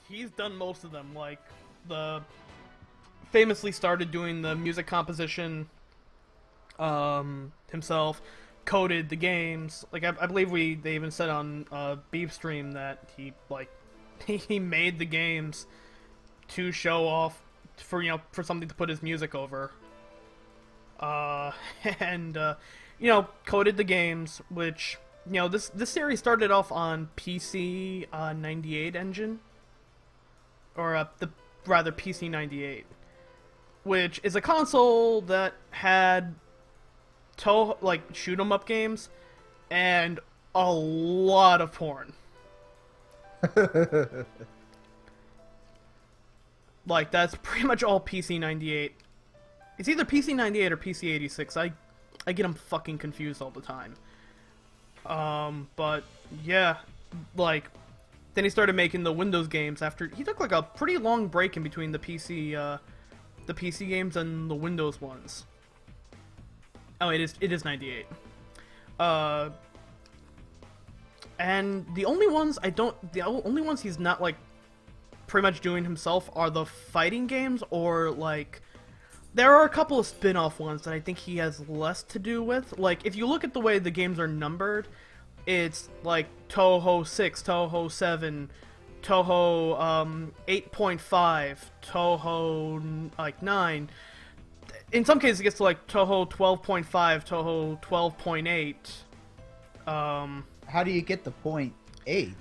he's done most of them. Like, the famously started doing the music composition himself, coded the games. Like, I believe they even said on Beef Stream that he he made the games to show off for for something to put his music over. Uh, and coded the games, which this series started off on PC 98 engine, or the rather PC 98, which is a console that had shoot 'em up games and a lot of porn. Like, that's pretty much all PC 98. It's either PC 98 or PC 86. I get them fucking confused all the time. But yeah, like, then he started making the Windows games after he took like a pretty long break in between the PC games and the Windows ones. Oh, it is 98. And the only ones he's not like pretty much doing himself are the fighting games, or like there are a couple of spin-off ones that I think he has less to do with. Like, if you look at the way the games are numbered, it's like Touhou 6, Touhou 7, Touhou 8.5, Touhou like 9. In some cases it gets to like Touhou 12.5, Touhou 12.8. How do you get the point 8?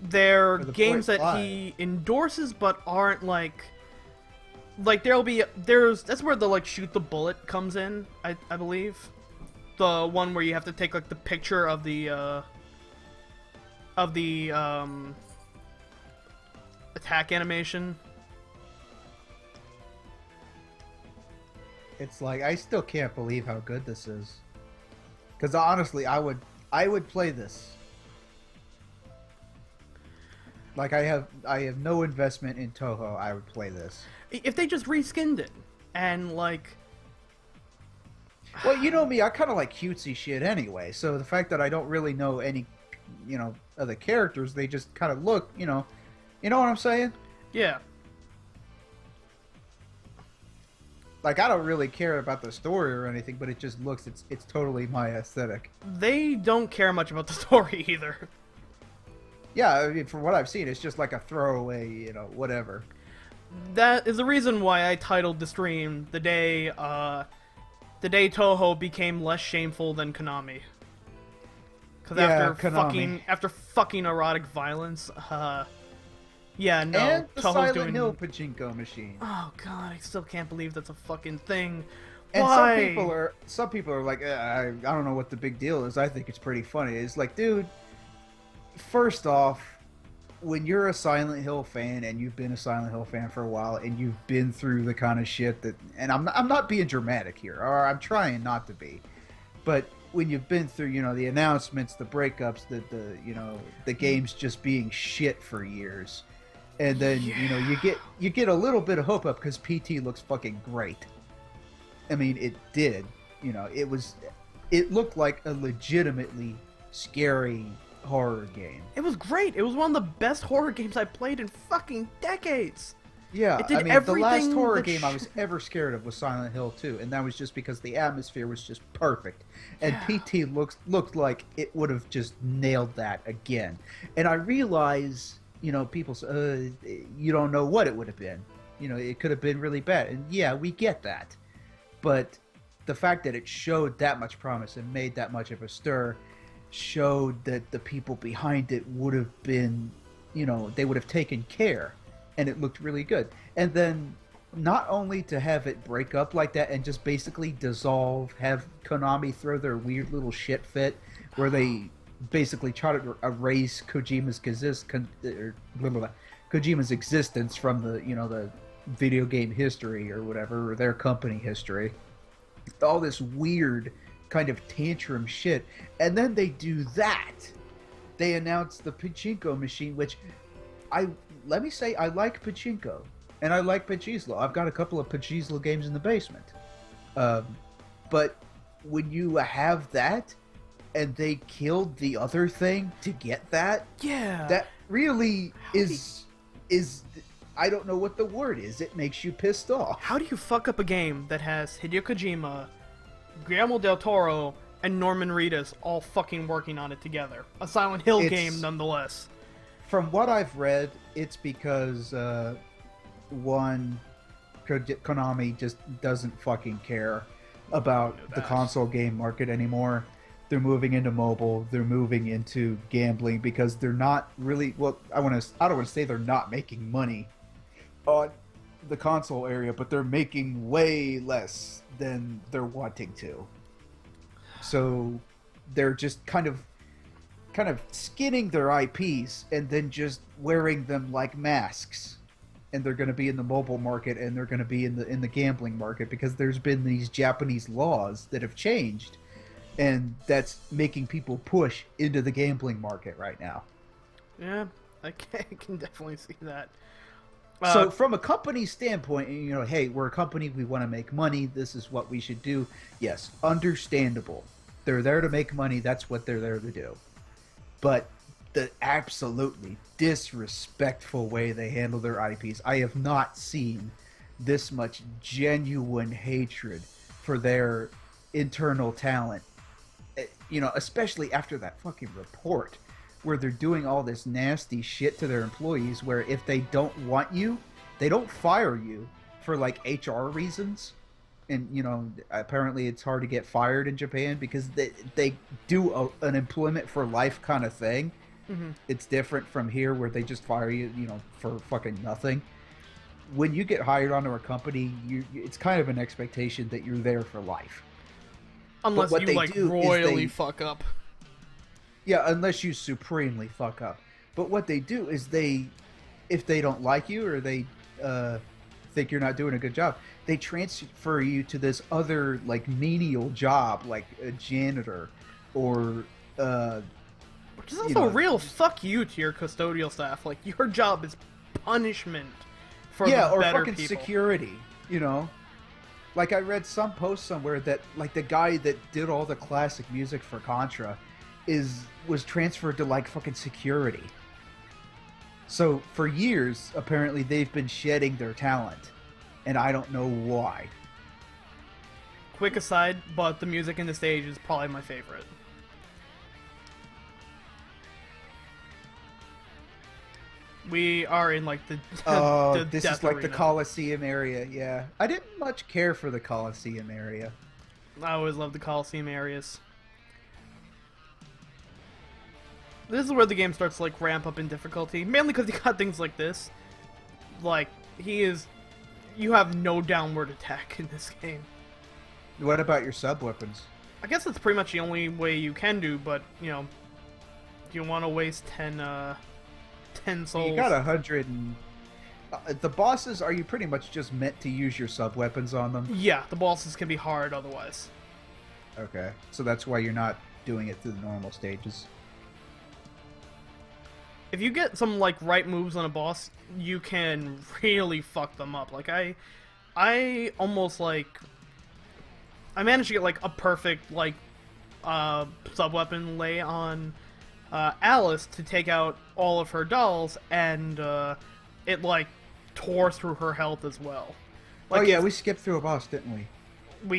They're the games that 0.5? he endorses but aren't like that's where the like shoot the bullet comes in, I believe. The one where you have to take like the picture of the attack animation. It's like, I still can't believe how good this is. Because honestly, I would play this. Like, I have no investment in Touhou. I would play this. If they just reskinned it and like, well, you know me, I kind of like cutesy shit anyway. So the fact that I don't really know any, of the characters, they just kind of look, you know what I'm saying? yeah. Like, I don't really care about the story or anything, but it just looks, it's totally my aesthetic. They don't care much about the story either. Yeah, I mean, from what I've seen, it's just like a throwaway, whatever. That is the reason why I titled the stream the day Touhou became less shameful than Konami. Because after fucking erotic violence, yeah, no, And the Touhou's Silent doing Hill pachinko machine. Oh god, I still can't believe that's a fucking thing. And Why? some people are like, I don't know what the big deal is. I think it's pretty funny. It's like, dude, first off, when you're a Silent Hill fan and you've been a Silent Hill fan for a while and you've been through the kind of shit that, and I'm not being dramatic here, or I'm trying not to be, but when you've been through, the announcements, the breakups, the games just being shit for years, and then you get a little bit of hope up because PT looks fucking great. I mean, it did. It looked like a legitimately scary horror game. It was great. It was one of the best horror games I played in fucking decades. Yeah, it did I mean, the everything last horror that game I was ever scared of was Silent Hill 2, and that was just because the atmosphere was just perfect. And Yeah. PT looked like it would have just nailed that again. And I realize, people say, you don't know what it would have been. It could have been really bad. And yeah, we get that. But the fact that it showed that much promise and made that much of a stir showed that the people behind it would have been, they would have taken care. And it looked really good. And then not only to have it break up like that and just basically dissolve, have Konami throw their weird little shit fit where they basically try to erase Kojima's existence from the the video game history or whatever, or their company history. All this weird kind of tantrum shit. And then they do that. They announce the pachinko machine, which let me say, I like pachinko, and I like Pachislo. I've got a couple of Pachislo games in the basement. But when you have that, and they killed the other thing to get that. Yeah. That really do is I don't know what the word is. It makes you pissed off. How do you fuck up a game that has Hideo Kojima, Guillermo del Toro, and Norman Reedus all fucking working on it together? A Silent Hill game, nonetheless. From what I've read, it's because one, Konami just doesn't fucking care about the console game market anymore. They're moving into mobile. They're moving into gambling because they're not really. Well, I don't want to say they're not making money on the console area, but they're making way less than they're wanting to. So they're just kind of skinning their IPs and then just wearing them like masks. And they're going to be in the mobile market and they're going to be in the gambling market because there's been these Japanese laws that have changed, and that's making people push into the gambling market right now. Yeah, I can definitely see that. So from a company standpoint, hey, we're a company, we want to make money, this is what we should do. Yes, understandable. They're there to make money, that's what they're there to do. But the absolutely disrespectful way they handle their IPs, I have not seen this much genuine hatred for their internal talent. Especially after that fucking report where they're doing all this nasty shit to their employees, where if they don't want you, they don't fire you for like HR reasons. And apparently it's hard to get fired in Japan because they do an employment for life kind of thing. Mm-hmm. It's different from here where they just fire you, for fucking nothing. When you get hired onto a company, it's kind of an expectation that you're there for life. Unless you royally fuck up. Yeah, unless you supremely fuck up. But what they do is if they don't like you or they think you're not doing a good job, they transfer you to this other like menial job, like a janitor or which is also a real fuck you to your custodial staff. Like, your job is punishment for the better fucking people. Security, Like, I read some post somewhere that, like, the guy that did all the classic music for Contra was transferred to, like, fucking security. So, for years, apparently, they've been shedding their talent. And I don't know why. Quick aside, but the music in the stage is probably my favorite. We are in, like, the this is like the Coliseum area, yeah. I didn't much care for the Coliseum area. I always love the Coliseum areas. This is where the game starts to, like, ramp up in difficulty. Mainly because you got things like this. Like, you have no downward attack in this game. What about your sub-weapons? I guess that's pretty much the only way you can do, but, you want to waste 10 souls. You got 100 and... the bosses, are you pretty much just meant to use your sub-weapons on them? Yeah, the bosses can be hard otherwise. Okay, so that's why you're not doing it through the normal stages. If you get some, like, right moves on a boss, you can really fuck them up. Like, I almost, like... I managed to get, like, a perfect, like, sub-weapon lay on Alice to take out all of her dolls, and it, like, tore through her health as well. Like, oh, yeah, we skipped through a boss, didn't we?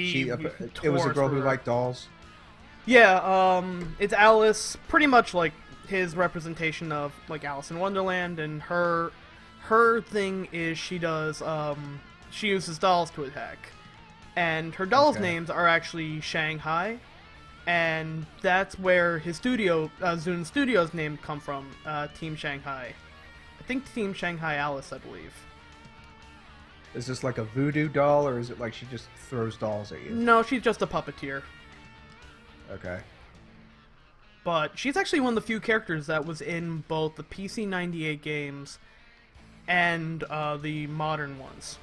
It was a girl who liked dolls? Yeah, it's Alice, pretty much, like, his representation of, like, Alice in Wonderland, and her thing is she uses dolls to attack. And her dolls' names are actually Shanghai, and that's where his studio, Zune Studios' name come from, Team Shanghai. I think Team Shanghai Alice, I believe. Is this like a voodoo doll, or is it like she just throws dolls at you? No, she's just a puppeteer. Okay. But she's actually one of the few characters that was in both the PC 98 games and the modern ones.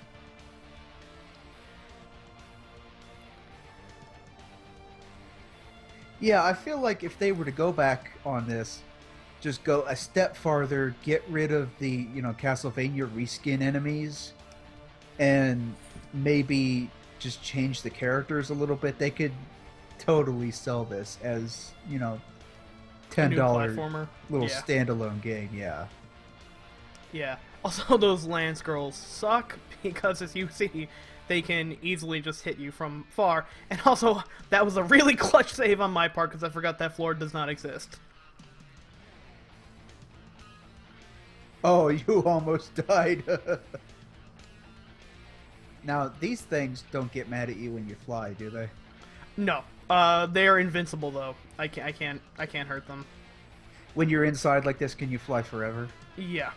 Yeah, I feel like if they were to go back on this, just go a step farther, get rid of the, Castlevania reskin enemies, and maybe just change the characters a little bit, they could totally sell this as, A $10 new platformer. little Yeah. standalone game. Yeah. Yeah. Also, those Lance girls suck because, as you see, they can easily just hit you from far. And also, that was a really clutch save on my part because I forgot that floor does not exist. Oh, you almost died. Now, these things don't get mad at you when you fly, do they? No. They are invincible though. I can't hurt them. When you're inside like this, can you fly forever? Yeah.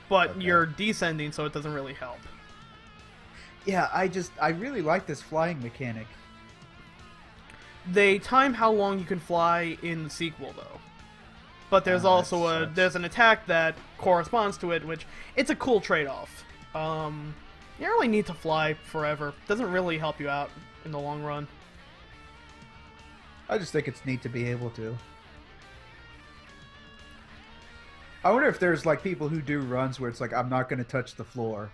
But Okay. you're descending, so it doesn't really help. Yeah, I really like this flying mechanic. They time how long you can fly in the sequel though. But there's That also sucks. an attack that corresponds to it, which it's a cool trade-off. You don't really need to fly forever. Doesn't really help you out in the long run. I just think it's neat to be able to. I wonder if there's like people who do runs where it's like, I'm not going to touch the floor.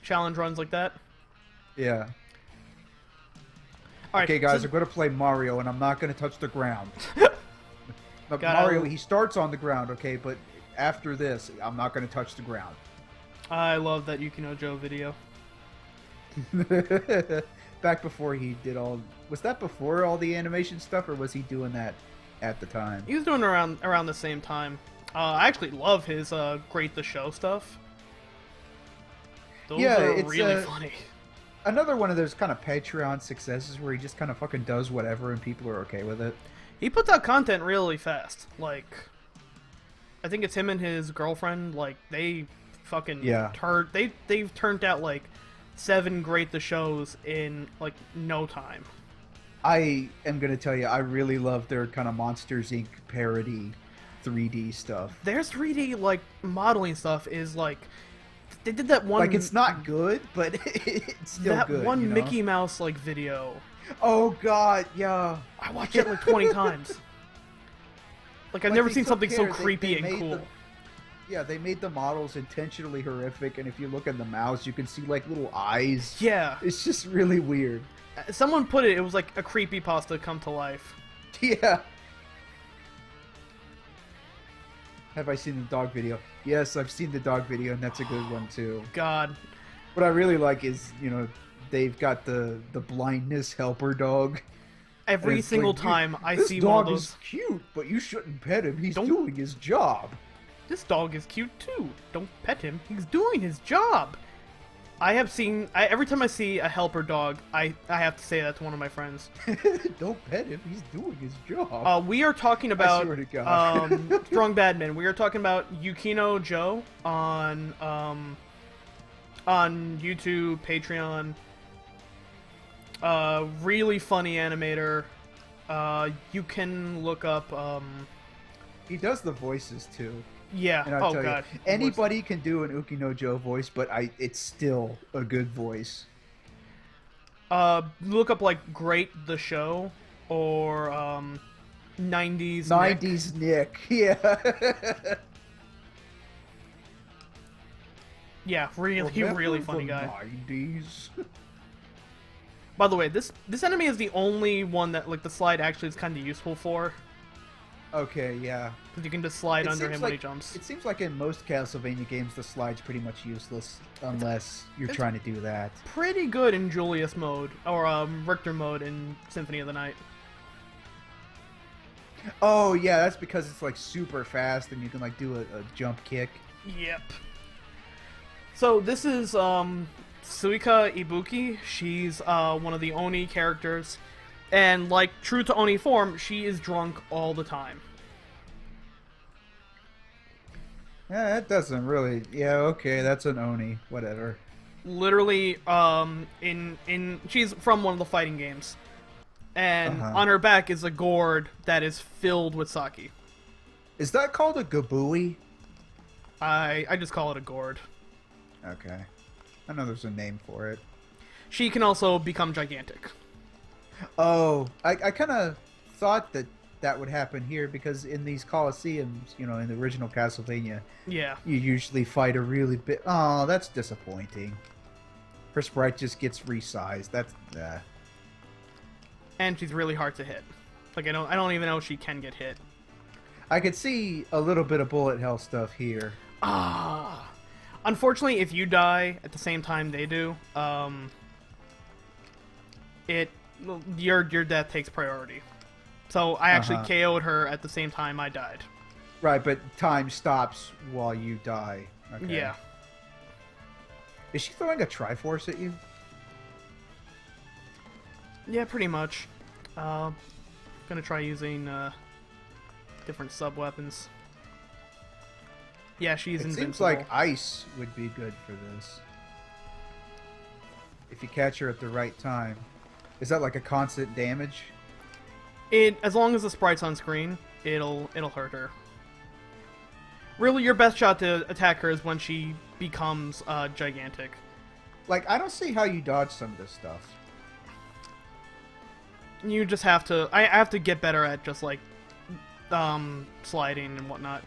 Challenge runs like that. Yeah. All right, Okay, guys, so- I'm going to play Mario and I'm not going to touch the ground. But Got Mario, it. he starts on the ground, okay, but after this, I'm not going to touch the ground. I love that Yukino Joe video. Back before he did all... Was that before all the animation stuff, or was he doing that at the time? He was doing it around the same time. I actually love his Great the Show stuff. Those Yeah, are it's, really funny. Another one of those kind of Patreon successes where he just kind of fucking does whatever and people are okay with it. He puts out content really fast. Like, I think it's him and his girlfriend. Like, they fucking Yeah. they've turned out like 7 Great the Shows in like no time. I am going to tell you, I really love their kind of Monsters, Inc. parody 3D stuff. Their 3D like modeling stuff is like they did that one Like, it's not good, but it's still that good. one you know? Mickey Mouse like video. Oh, God, yeah. I watched it like 20 times. Like I've Like, never they seen took something so care. creepy They and made cool. Yeah, they made the models intentionally horrific, and if you look at the mouse, you can see, like, little eyes. Yeah. It's just really weird. Someone put it was like a creepypasta come to life. Yeah. Have I seen the dog video? Yes, I've seen the dog video, and that's a good one, too. God. What I really like is, they've got the blindness helper dog. Every And it's single like, time I this see one of dog those. is cute, but you shouldn't pet him. He's Don't- doing his job. This dog is cute too. Don't pet him. He's doing his job. I have seen. every time I see a helper dog, I have to say that to one of my friends. Don't pet him. He's doing his job. We are talking about swear to God. Strong Badman. We are talking about Yukino Joe on YouTube, Patreon. Really funny animator. You can look up. He does the voices too. Yeah. And I'll Oh tell God. you, anybody can do an Ukino Joe voice, but it's still a good voice. Look up like Great the Show or 90s. 90s Nick. Yeah. Yeah, really funny guy. 90s. By the way, this enemy is the only one that like the slide actually is kind of useful for. Okay, yeah. Because you can just slide It under seems him when he like- jumps. It seems like in most Castlevania games, the slide's pretty much useless unless you're trying to do that. Pretty good in Julius mode or Richter mode in Symphony of the Night. Oh, yeah, that's because it's like super fast and you can like do a jump kick. Yep. So this is Suika Ibuki. She's one of the Oni characters. And like true to Oni form, she is drunk all the time. Yeah, that doesn't really... Yeah, okay, that's an Oni. Whatever. Literally, she's from one of the fighting games. And Uh-huh. on her back is a gourd that is filled with sake. Is that called a gabui? I just call it a gourd. Okay. I know there's a name for it. She can also become gigantic. Oh, I kind of thought that would happen here because in these Colosseums, in the original Castlevania, Yeah. you usually fight a really big... Oh, that's disappointing. Her sprite just gets resized. That's... And she's really hard to hit. Like, I don't even know if she can get hit. I could see a little bit of bullet hell stuff here. Ah. Unfortunately, if you die at the same time they do, your death takes priority. So I actually KO'd her at the same time I died. Right, but time stops while you die. Okay. Yeah. Is she throwing a Triforce at you? Yeah, pretty much. Gonna try using different sub-weapons. Yeah, she's invincible. Seems like ice would be good for this. If you catch her at the right time. Is that like a constant damage? As long as the sprite's on screen, it'll hurt her. Really, your best shot to attack her is when she becomes gigantic. Like, I don't see how you dodge some of this stuff. You just have to... I have to get better at just, like, sliding and whatnot.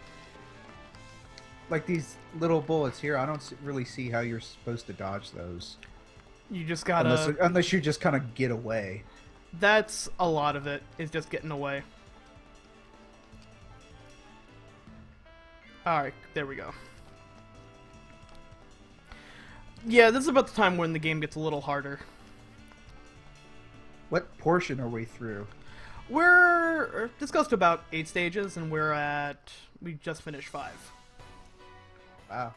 Like, these little bullets here, I don't really see how you're supposed to dodge those. You just gotta... Unless you just kind of get away. That's a lot of it, is just getting away. Alright, there we go. Yeah, this is about the time when the game gets a little harder. What portion are we through? This goes to about 8 stages, and we just finished 5. Wow.